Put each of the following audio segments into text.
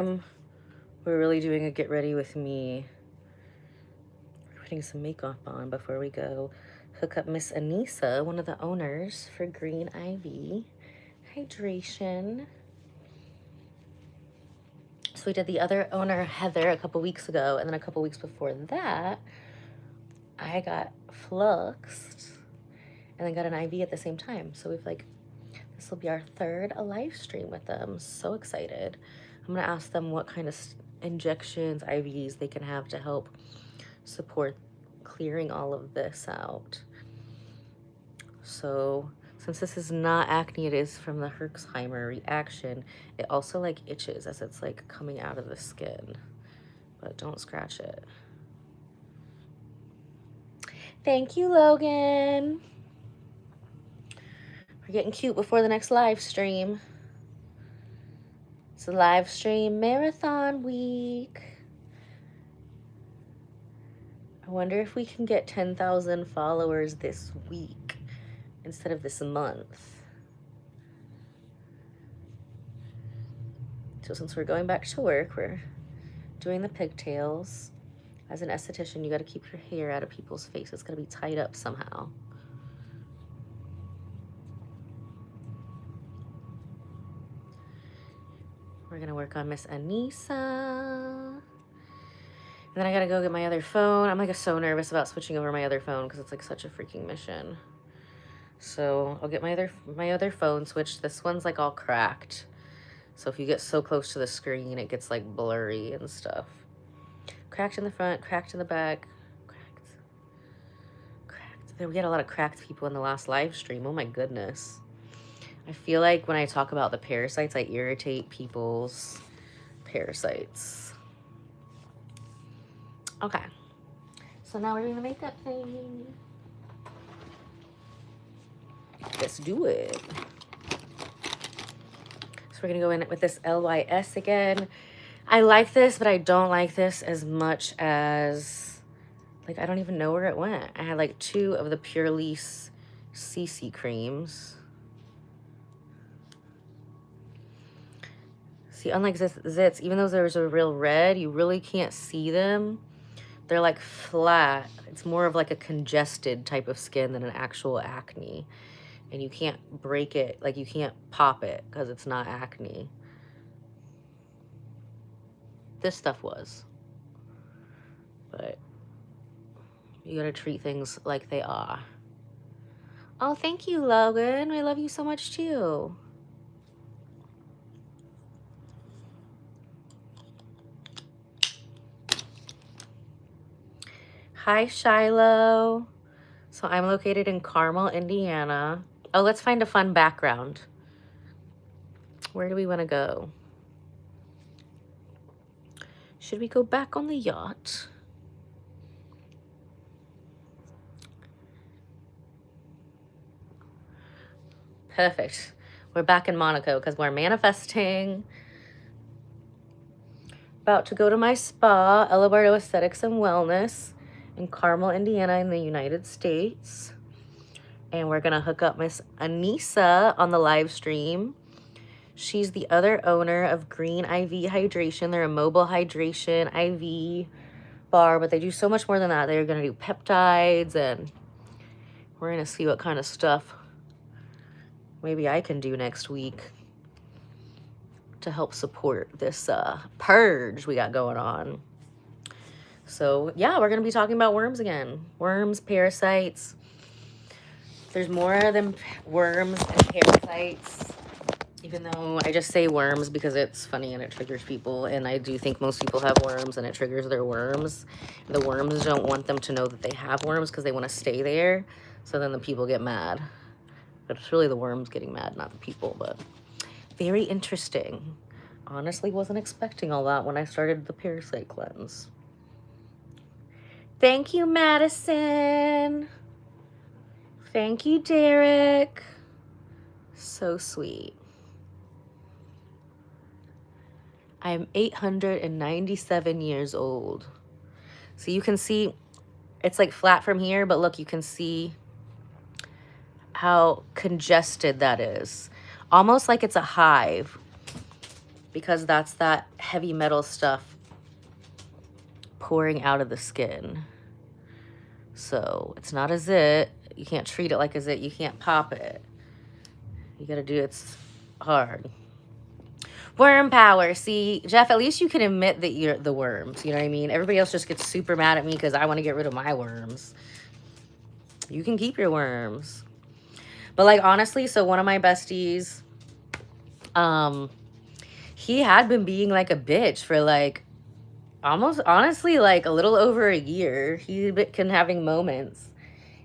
We're really doing a get ready with me. We're putting some makeup on before we go hook up Miss Anissa, one of the owners for Green IV Hydration. So we did the other owner, Heather, a couple weeks ago, and then a couple weeks before that, I got fluxed and then got an IV at the same time. So we've this will be our third live stream with them. So excited. I'm gonna ask them what kind of injections, IVs they can have to help support clearing all of this out. So since this is not acne, it is from the Herxheimer reaction. It also itches as it's coming out of the skin, but don't scratch it. Thank you, Logan. We're getting cute before the next live stream. It's a live stream marathon week. I wonder if we can get 10,000 followers this week instead of this month. So since we're going back to work, we're doing the pigtails. As an esthetician, you got to keep your hair out of people's face. It's going to be tied up somehow. We're going to work on Miss Anissa. And then I got to go get my other phone. I'm so nervous about switching over my other phone because it's such a freaking mission. So I'll get my other phone switched. This one's all cracked. So if you get so close to the screen, it gets blurry and stuff. Cracked in the front, cracked in the back, cracked. We had a lot of cracked people in the last live stream. Oh my goodness. I feel like when I talk about the parasites, I irritate people's parasites. Okay. So now we're doing the makeup thing. Let's do it. So we're going to go in with this LYS again. I like this, but I don't like this as much as, I don't even know where it went. I had 2 of the Pure Lease CC creams. See, unlike Zits, even though there's a real red, you really can't see them. They're flat. It's more of a congested type of skin than an actual acne. And you can't break it, you can't pop it because it's not acne. This stuff was. But you gotta treat things like they are. Oh, thank you, Logan. I love you so much too. Hi, Shiloh. So I'm located in Carmel, Indiana. Oh, let's find a fun background. Where do we want to go? Should we go back on the yacht? Perfect. We're back in Monaco because we're manifesting. About to go to my spa, Ella Bardo Esthetics and Wellness in Carmel, Indiana in the United States. And we're going to hook up Miss Anissa on the live stream. She's the other owner of Green IV Hydration. They're a mobile hydration IV bar, but they do so much more than that. They're going to do peptides, and we're going to see what kind of stuff maybe I can do next week to help support this purge we got going on. So yeah, we're going to be talking about worms again. Worms, parasites. There's more than worms and parasites, even though I just say worms because it's funny and it triggers people. And I do think most people have worms and it triggers their worms. And the worms don't want them to know that they have worms because they want to stay there. So then the people get mad. But it's really the worms getting mad, not the people. But very interesting. Honestly, wasn't expecting all that when I started the parasite cleanse. Thank you, Madison. Thank you, Derek. So sweet. I am 897 years old. So you can see it's flat from here, but look, you can see how congested that is. Almost like it's a hive. because that's that heavy metal stuff pouring out of the skin. So it's not a zit. You can't treat it like a zit. You can't pop it. You gotta do it's hard. Worm power. See, Jeff, at least you can admit that you're the worms. You know what I mean? Everybody else just gets super mad at me because I want to get rid of my worms. You can keep your worms. But like, honestly, so one of my besties, he had been being like a bitch for like almost, honestly, like a little over a year. He been having moments.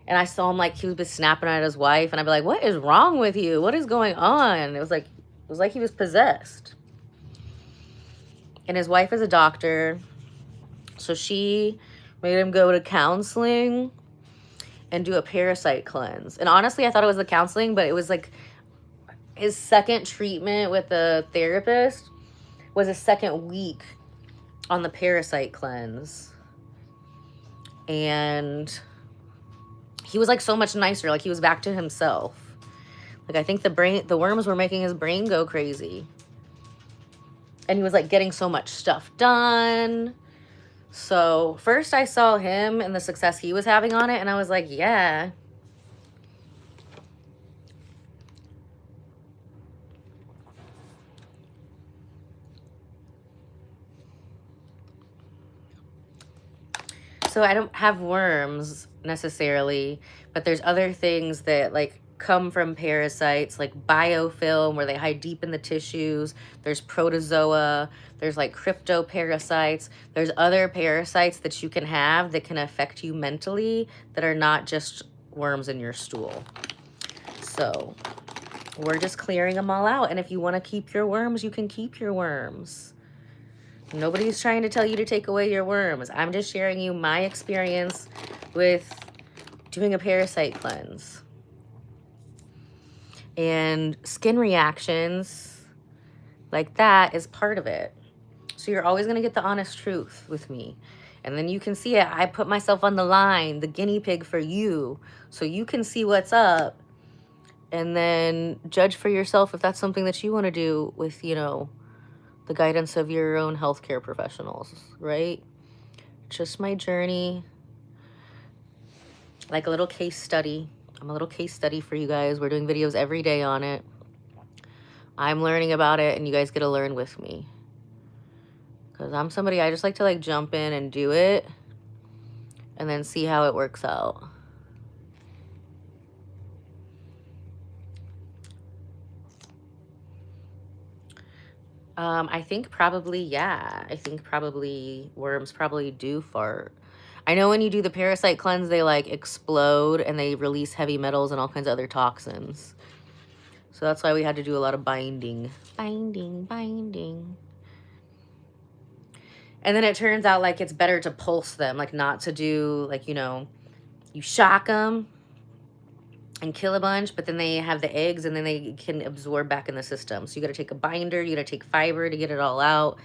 And I saw him like he was snapping at his wife, and I'd be like, "What is wrong with you? What is going on?" It was like he was possessed. And his wife is a doctor, so she made him go to counseling and do a parasite cleanse. And honestly, I thought it was the counseling, but it was like his second treatment with the therapist was his second week on the parasite cleanse. And he was like so much nicer. Like he was back to himself. Like I think the worms were making his brain go crazy. And he was like getting so much stuff done. So first I saw him and the success he was having on it, and I was like, yeah. So I don't have worms necessarily, but there's other things that like come from parasites, like biofilm, where they hide deep in the tissues. There's protozoa. There's like cryptoparasites. There's other parasites that you can have that can affect you mentally that are not just worms in your stool. So we're just clearing them all out. And if you want to keep your worms, you can keep your worms. Nobody's trying to tell you to take away your worms. I'm just sharing you my experience with doing a parasite cleanse. And skin reactions like that is part of it. So you're always going to get the honest truth with me. And then you can see it. I put myself on the line, the guinea pig for you, so you can see what's up. And then judge for yourself if that's something that you want to do with, you know, the guidance of your own healthcare professionals, right? Just my journey, like a little case study. I'm a little case study for you guys. We're doing videos every day on it. I'm learning about it, and you guys get to learn with me. Because I'm somebody, I just like to like jump in and do it and then see how it works out. I think probably, yeah. I think probably worms probably do fart. I know when you do the parasite cleanse, they like explode and they release heavy metals and all kinds of other toxins. So that's why we had to do a lot of binding. Binding. And then it turns out like it's better to pulse them, like not to do like, you know, you shock them and kill a bunch, but then they have the eggs and then they can absorb back in the system. So you got to take a binder, you got to take fiber to get it all out.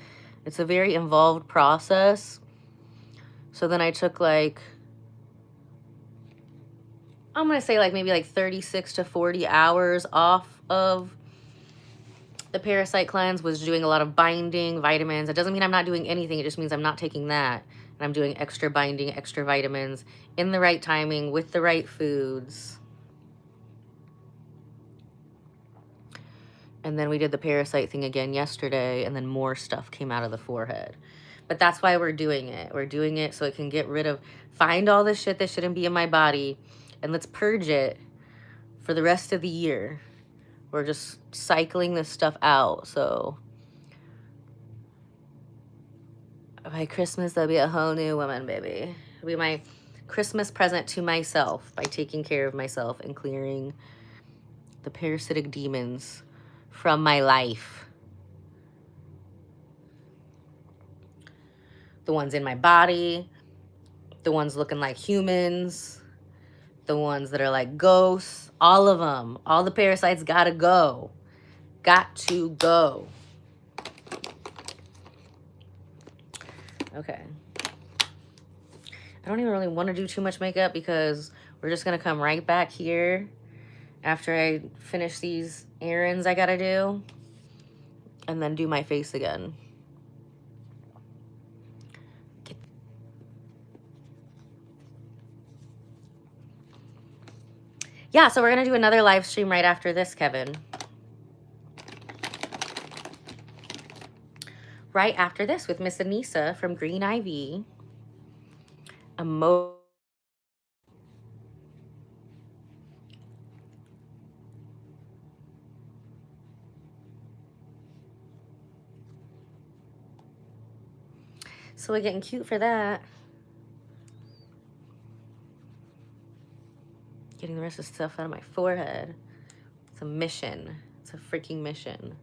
It's a very involved process. So then I took like, I'm going to say like maybe like 36 to 40 hours off of the parasite cleanse, was doing a lot of binding, vitamins. It doesn't mean I'm not doing anything. It just means I'm not taking that. And I'm doing extra binding, extra vitamins in the right timing with the right foods. And then we did the parasite thing again yesterday, and then more stuff came out of the forehead. But that's why we're doing it. We're doing it so it can get rid of, find all this shit that shouldn't be in my body, and let's purge it for the rest of the year. We're just cycling this stuff out. So by Christmas, there'll be a whole new woman, baby. It'll be my Christmas present to myself by taking care of myself and clearing the parasitic demons from my life. The ones in my body, the ones looking like humans, the ones that are like ghosts, all of them. All the parasites gotta go. Got to go. Okay. I don't even really want to do too much makeup because we're just gonna come right back here after I finish these errands I gotta do. and then do my face again. Yeah, so we're going to do another live stream right after this, Kevin. Right after this with Miss Anissa from Green Ivy. So we're getting cute for that. Getting the rest of the stuff out of my forehead. It's a mission. It's a freaking mission.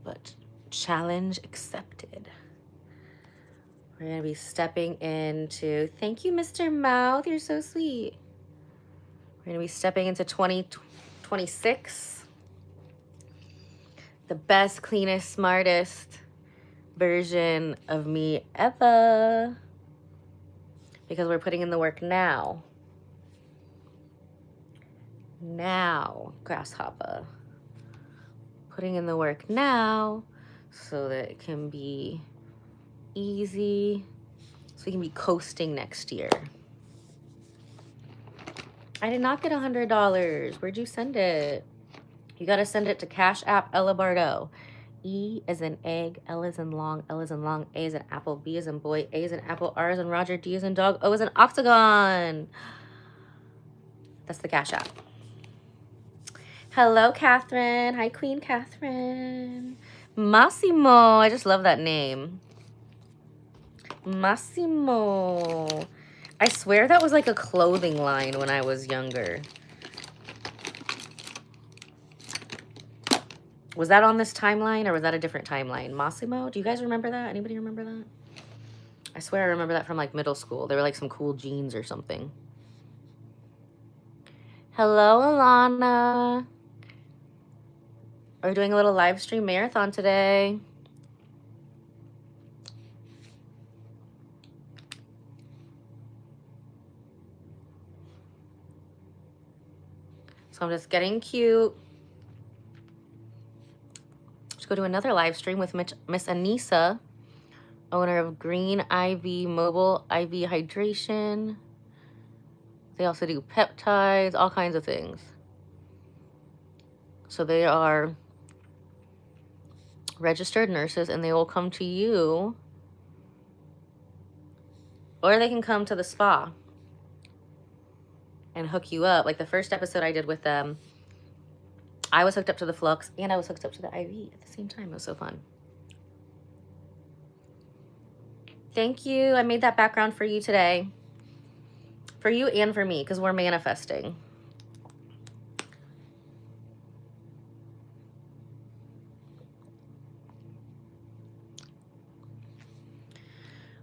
But challenge accepted. We're going to be stepping into, thank you, Mr. Mouth. You're so sweet. We're going to be stepping into 2026. The best, cleanest, smartest version of me ever. Because we're putting in the work now. Now, grasshopper. Putting in the work now so that it can be easy. So we can be coasting next year. I did not get $100. Where'd you send it? You got to send it to Cash App Ella Bardo. E as in egg, L as in long, L as in long, A as in apple, B as in boy, A as in apple, R as in Roger, D as in dog, O as in octagon. That's the Cash App. Hello, Catherine. Hi, Queen Catherine. Massimo. I just love that name. Massimo. I swear that was like a clothing line when I was younger. Was that on this timeline or was that a different timeline? Massimo? Do you guys remember that? Anybody remember that? I swear I remember that from like middle school. They were like some cool jeans or something. Hello, Alana. We're doing a little live stream marathon today. So I'm just getting cute. Let's go do another live stream with Miss Anissa, owner of Green IV Mobile IV Hydration. They also do peptides, all kinds of things. So they are registered nurses and they will come to you, or they can come to the spa and hook you up. Like the first episode I did with them, I was hooked up to the Flux and I was hooked up to the IV at the same time. It was so fun. Thank you. I made that background for you today. For you and for me, because we're manifesting.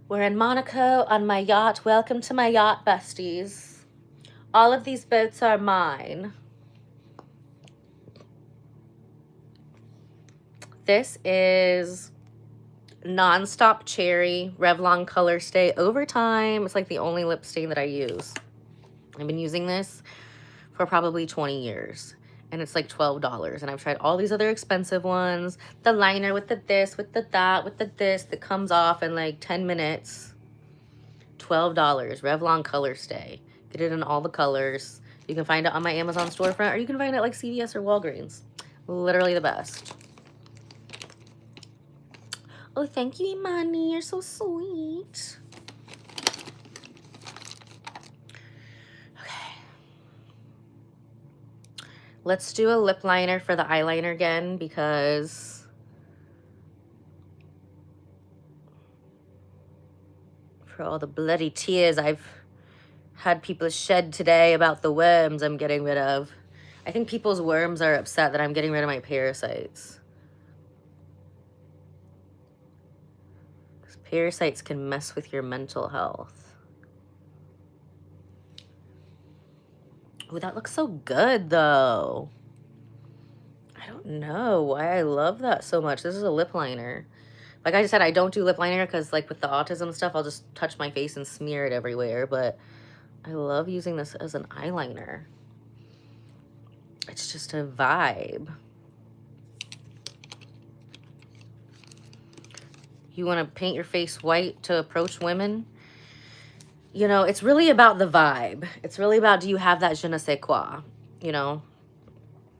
We're in Monaco on my yacht. Welcome to my yacht, besties. All of these boats are mine. This is Nonstop Cherry Revlon Color Stay Overtime. It's like the only lip stain that I use. I've been using this for probably 20 years. And it's like $12. And I've tried all these other expensive ones. The liner with the this, with the that, with the this that comes off in like 10 minutes. $12. Revlon Color Stay. Get it in all the colors. You can find it on my Amazon storefront, or you can find it like CVS or Walgreens. Literally the best. Oh, thank you, Imani. You're so sweet. Okay. Let's do a lip liner for the eyeliner again, because for all the bloody tears I've had people shed today about the worms I'm getting rid of. I think people's worms are upset that I'm getting rid of my parasites. Because parasites can mess with your mental health. Oh, that looks so good, though. I don't know why I love that so much. This is a lip liner Like I said, I don't do lip liner because like with the autism stuff, I'll just touch my face and smear it everywhere. But I love using this as an eyeliner. It's just a vibe. You want to paint your face white to approach women? You know, it's really about the vibe. It's really about, do you have that je ne sais quoi, you know?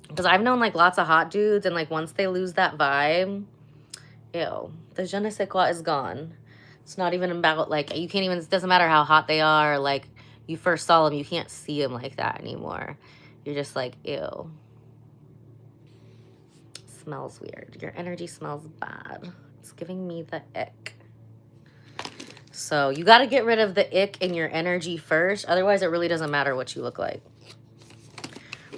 Because I've known like lots of hot dudes, and like once they lose that vibe, ew, the je ne sais quoi is gone. It's not even about like, you can't even, it doesn't matter how hot they are. Like you first saw them, you can't see them like that anymore. You're just like, ew. Smells weird. Your energy smells bad. It's giving me the ick. So you got to get rid of the ick in your energy first. Otherwise, it really doesn't matter what you look like.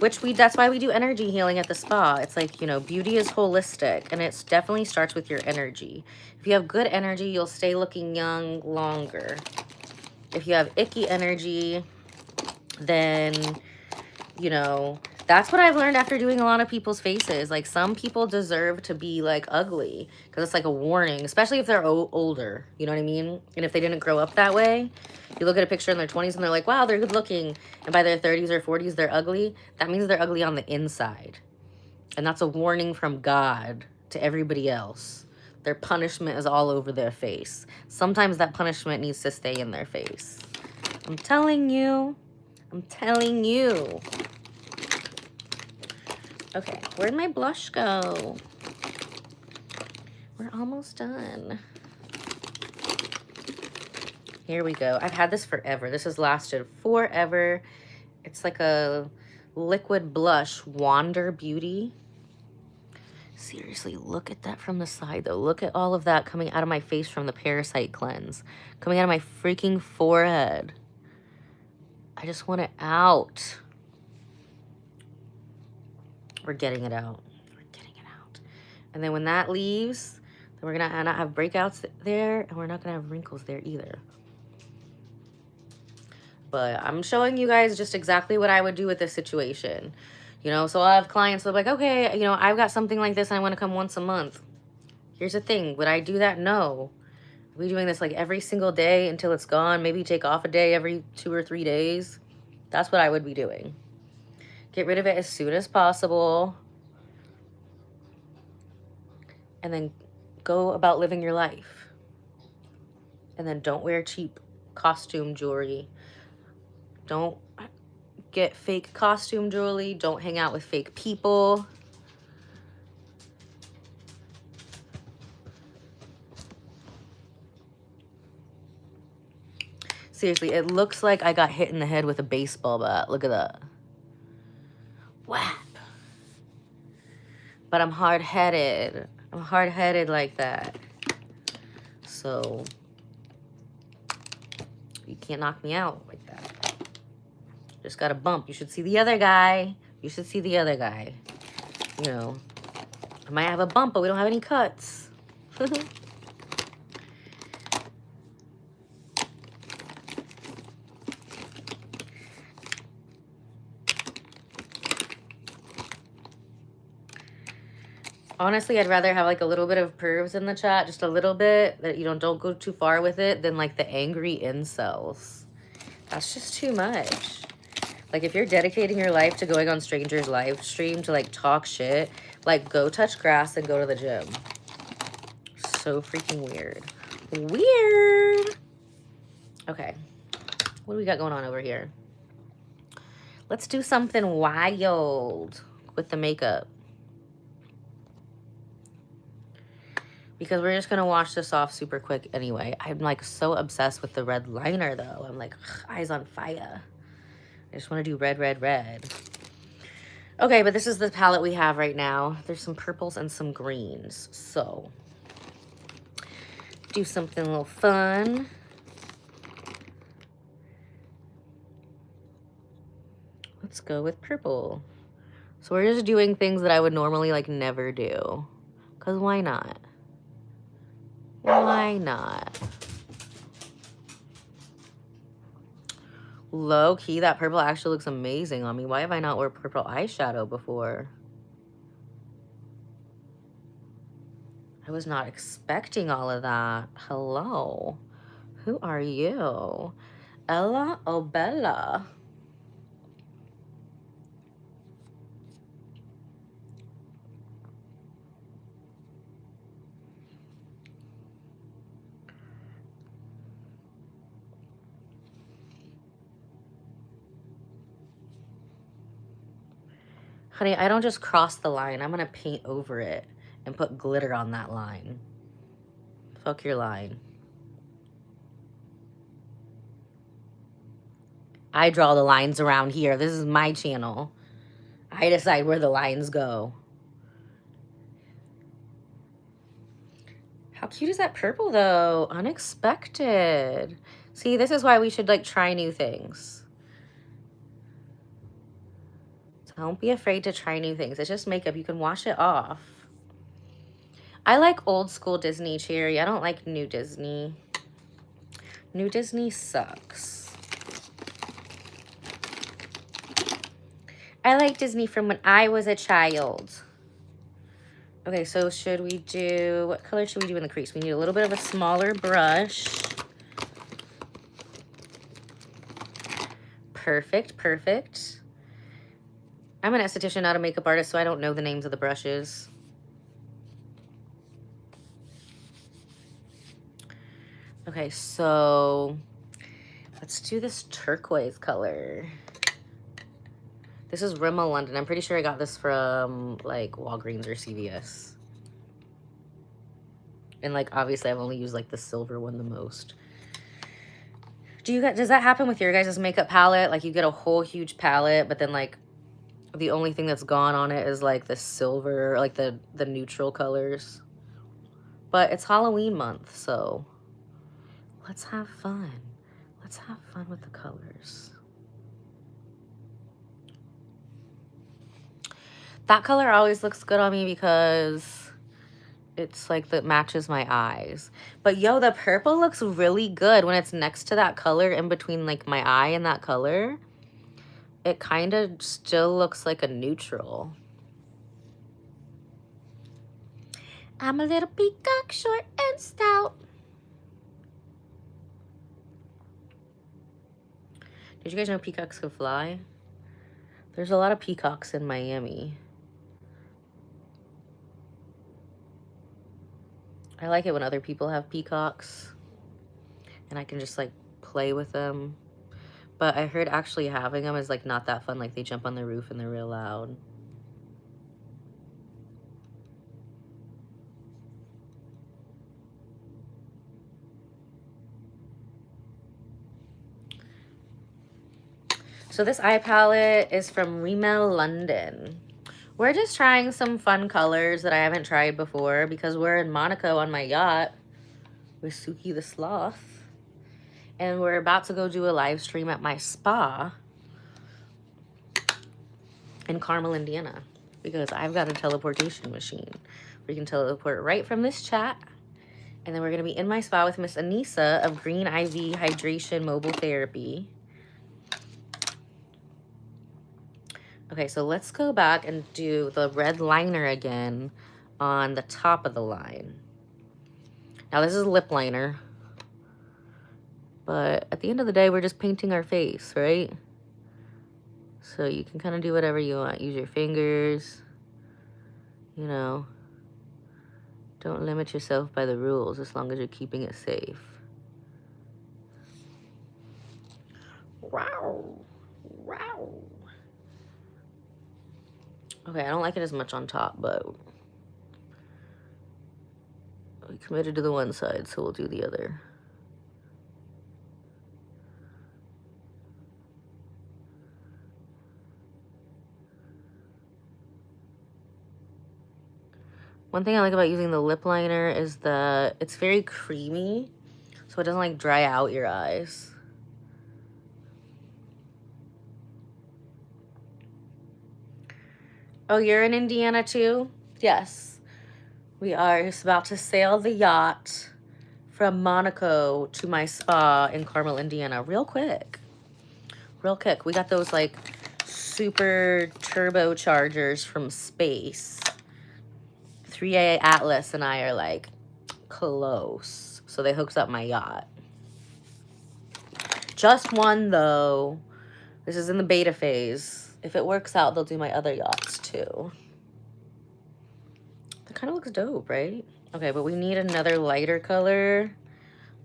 That's why we do energy healing at the spa. It's like, you know, beauty is holistic, and it definitely starts with your energy. If you have good energy, you'll stay looking young longer. If you have icky energy, then, you know, that's what I've learned after doing a lot of people's faces. Like some people deserve to be like ugly because it's like a warning, especially if they're older, you know what I mean? And if they didn't grow up that way, you look at a picture in their 20s and they're like, wow, they're good looking. And by their 30s or 40s, they're ugly. That means they're ugly on the inside. And that's a warning from God to everybody else. Their punishment is all over their face. Sometimes that punishment needs to stay in their face. I'm telling you. I'm telling you. Okay, where'd my blush go? We're almost done. Here we go. I've had this forever. This has lasted forever. It's like a liquid blush, Wander Beauty. Seriously, look at that from the side though. Look at all of that coming out of my face from the Parasite Cleanse. Coming out of my freaking forehead. I just want it out. We're getting it out. We're getting it out. And then when that leaves, then we're going to not have breakouts there, and we're not going to have wrinkles there either. But I'm showing you guys just exactly what I would do with this situation. You know, so I'll have clients that are like, okay, you know, I've got something like this and I want to come once a month. Here's the thing. Would I do that? No. Are we doing this like every single day until it's gone? Maybe take off a day every 2 or 3 days. That's what I would be doing. Get rid of it as soon as possible. And then go about living your life. And then don't wear cheap costume jewelry. Don't get fake costume jewelry. Don't hang out with fake people. Seriously, it looks like I got hit in the head with a baseball bat. Look at that. Whap. But I'm hard-headed. I'm hard-headed like that. So you can't knock me out like that. Just got a bump. You should see the other guy. You should see the other guy. You know, I might have a bump, but we don't have any cuts. Honestly, I'd rather have like a little bit of pervs in the chat, just a little bit, that you don't go too far with it, than like the angry incels. That's just too much. Like if you're dedicating your life to going on strangers' live stream to like talk shit, like go touch grass and go to the gym. So freaking weird. Weird. Okay. What do we got going on over here? Let's do something wild with the makeup. Because we're just going to wash this off super quick anyway. I'm like so obsessed with the red liner though. I'm like, ugh, eyes on fire. I just want to do red, red, red. Okay, but this is the palette we have right now. There's some purples and some greens. So, do something a little fun. Let's go with purple. So we're just doing things that I would normally like never do. Because why not? Why not? Low key, that purple actually looks amazing on me. Why have I not worn purple eyeshadow before? I was not expecting all of that. Hello. Who are you? Ella or Bella? Honey, I don't just cross the line. I'm going to paint over it and put glitter on that line. Fuck your line. I draw the lines around here. This is my channel. I decide where the lines go. How cute is that purple though? Unexpected. See, this is why we should like try new things. Don't be afraid to try new things. It's just makeup. You can wash it off. I like old school Disney cherry. I don't like new Disney. New Disney sucks. I like Disney from when I was a child. Okay, so should we do, what color should we do in the crease? We need a little bit of a smaller brush. Perfect, perfect. I'm an esthetician, not a makeup artist, so I don't know the names of the brushes. Okay, so let's do this turquoise color. This is Rimmel London. I'm pretty sure I got this from like Walgreens or CVS. And like obviously I've only used like the silver one the most. Does that happen with your guys' makeup palette? Like you get a whole huge palette, but then like the only thing that's gone on it is like the silver, like the neutral colors. But it's Halloween month, so let's have fun. Let's have fun with the colors. That color always looks good on me because it's like that matches my eyes. But yo, the purple looks really good when it's next to that color in between like my eye and that color. It kind of still looks like a neutral. I'm a little peacock, short and stout. Did you guys know peacocks can fly? There's a lot of peacocks in Miami. I like it when other people have peacocks and I can just like play with them. But I heard actually having them is like not that fun. Like they jump on the roof and they're real loud. So this eye palette is from Rimmel London. We're just trying some fun colors that I haven't tried before because we're in Monaco on my yacht with Suki the Sloth. And we're about to go do a live stream at my spa in Carmel, Indiana, because I've got a teleportation machine. We can teleport right from this chat. And then we're going to be in my spa with Miss Anissa of Green IV Hydration Mobile Therapy. Okay, so let's go back and do the red liner again on the top of the line. Now this is lip liner. But at the end of the day, we're just painting our face, right? So you can kind of do whatever you want. Use your fingers, you know. Don't limit yourself by the rules as long as you're keeping it safe. Wow. Wow. Okay, I don't like it as much on top, but we committed to the one side, so we'll do the other. One thing I like about using the lip liner is that it's very creamy, so it doesn't like dry out your eyes. Oh, you're in Indiana too? Yes. We are just about to sail the yacht from Monaco to my spa in Carmel, Indiana. Real quick. Real quick. We got those like super turbochargers from space. 3A Atlas and I are like close. So they hooked up my yacht. Just one though. This is in the beta phase. If it works out, they'll do my other yachts too. That kind of looks dope, right? Okay, but we need another lighter color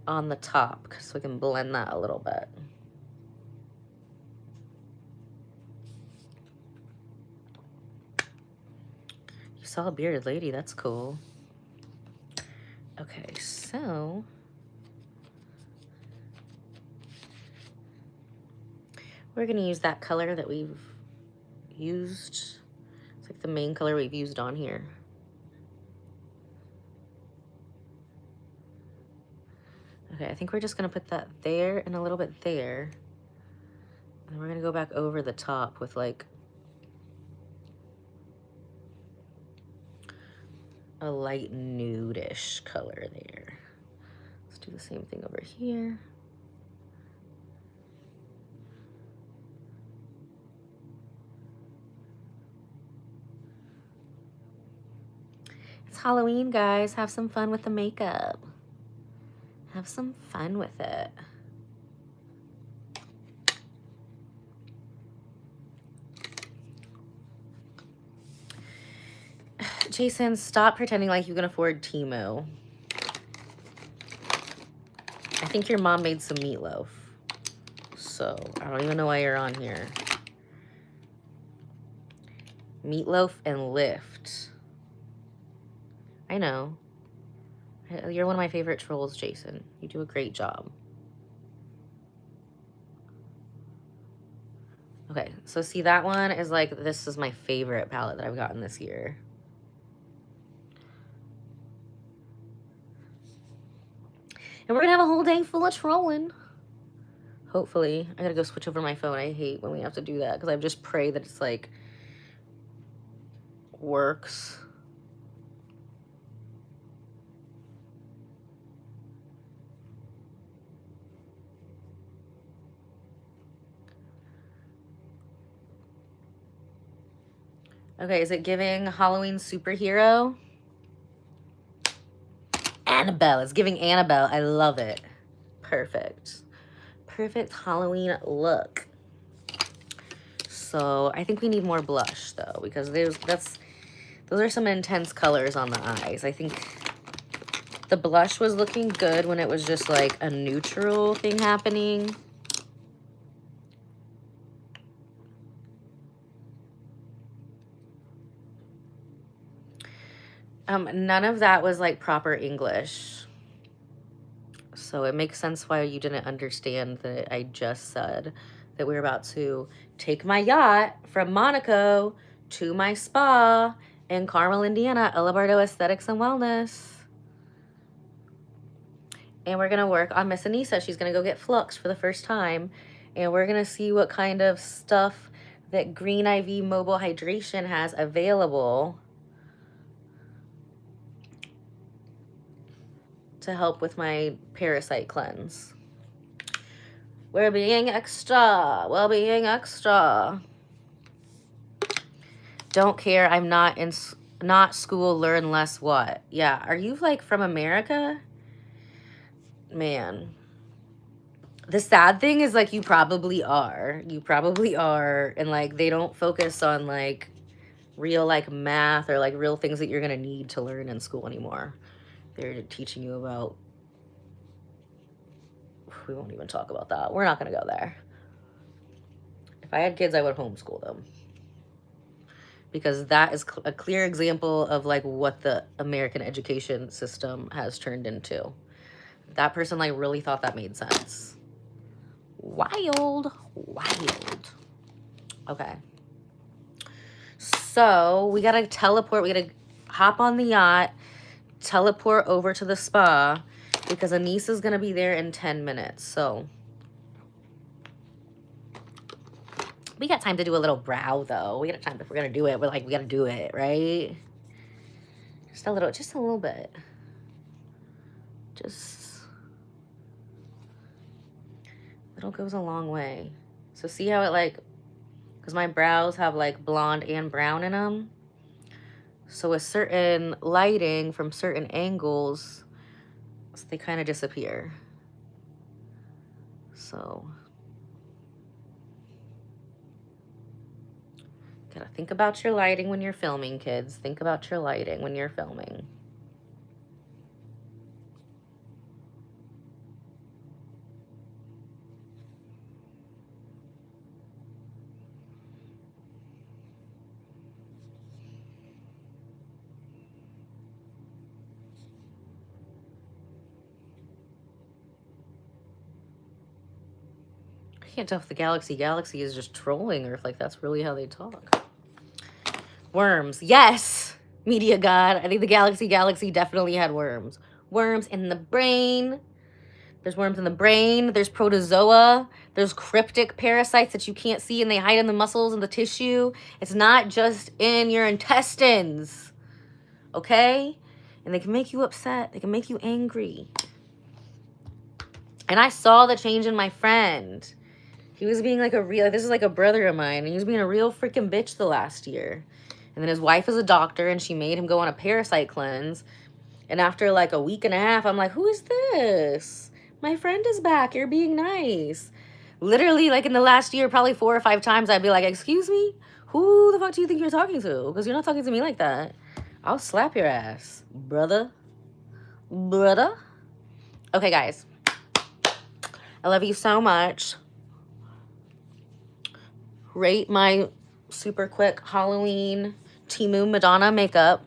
on the top so we can blend that a little bit. You saw a bearded lady, that's cool. Okay, so we're gonna use that color that we've used. It's like the main color we've used on here. Okay, I think we're just gonna put that there and a little bit there. And we're gonna go back over the top with like a light nude-ish color there. Let's do the same thing over here. It's Halloween, guys. Have some fun with the makeup. Have some fun with it. Jason, stop pretending like you can afford Temu. I think your mom made some meatloaf. So, I don't even know why you're on here. Meatloaf and Lyft. I know. You're one of my favorite trolls, Jason. You do a great job. Okay, so see that one is like, this is my favorite palette that I've gotten this year. And we're gonna have a whole day full of trolling. Hopefully. I gotta go switch over my phone. I hate when we have to do that because I just pray that it's like works. Okay, is it giving Halloween superhero? Annabelle. It's giving Annabelle. I love it. Perfect. Perfect Halloween look. So I think we need more blush though, because those are some intense colors on the eyes. I think the blush was looking good when it was just like a neutral thing happening. None of that was like proper English. So it makes sense why you didn't understand that I just said that we're about to take my yacht from Monaco to my spa in Carmel, Indiana, Ella Bardo Esthetics and Wellness. And we're gonna work on Miss Anissa. She's gonna go get Flux for the first time. And we're gonna see what kind of stuff that Green IV Mobile Hydration has available to help with my parasite cleanse. We're being extra. Well, being extra. Don't care. I'm not in school. Learn less. What? Yeah. Are you like from America? Man. The sad thing is like you probably are. You probably are. And like they don't focus on like real like math or like real things that you're gonna need to learn in school anymore. They're teaching you about, we won't even talk about that. We're not gonna go there. If I had kids, I would homeschool them. Because that is a clear example of like what the American education system has turned into. That person like really thought that made sense. Wild, wild. Okay. So we gotta teleport. We gotta hop on the yacht, teleport over to the spa because Anissa's gonna be there in 10 minutes. So we got time to do a little brow though. We got time if we're gonna do it. We're like, we gotta do it, right? Just a little bit. Just little goes a long way. So see how it like, because my brows have like blonde and brown in them. So with certain lighting from certain angles, they kind of disappear. So gotta think about your lighting when you're filming, kids. Think about your lighting when you're filming. I can't tell if the Galaxy is just trolling or if like that's really how they talk. Worms. Yes, media god. I think the Galaxy definitely had worms. Worms in the brain. There's worms in the brain. There's protozoa. There's cryptic parasites that you can't see and they hide in the muscles and the tissue. It's not just in your intestines. Okay? And they can make you upset. They can make you angry. And I saw the change in my friend. He was being like this is like a brother of mine. And he was being a real freaking bitch the last year. And then his wife is a doctor and she made him go on a parasite cleanse. And after like a week and a half, I'm like, who is this? My friend is back. You're being nice. Literally, like in the last year, probably 4 or 5 times, I'd be like, excuse me? Who the fuck do you think you're talking to? Because you're not talking to me like that. I'll slap your ass, brother. Brother. Okay, guys. I love you so much. Rate my super quick Halloween Temu Madonna makeup.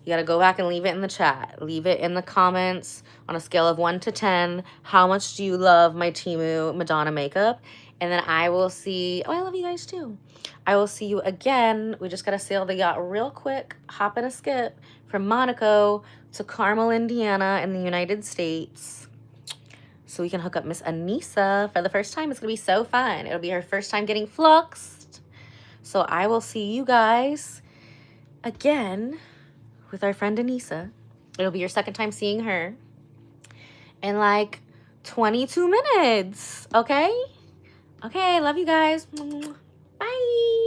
You got to go back and leave it in the chat. Leave it in the comments on a scale of 1 to 10. How much do you love my Temu Madonna makeup? And then I will see... Oh, I love you guys too. I will see you again. We just got to sail the yacht real quick. Hop and a skip from Monaco to Carmel, Indiana in the United States. So we can hook up Miss Anissa for the first time. It's going to be so fun. It'll be her first time getting fluxed. So I will see you guys again with our friend Anissa. It'll be your second time seeing her in like 22 minutes. Okay? Okay, love you guys. Bye.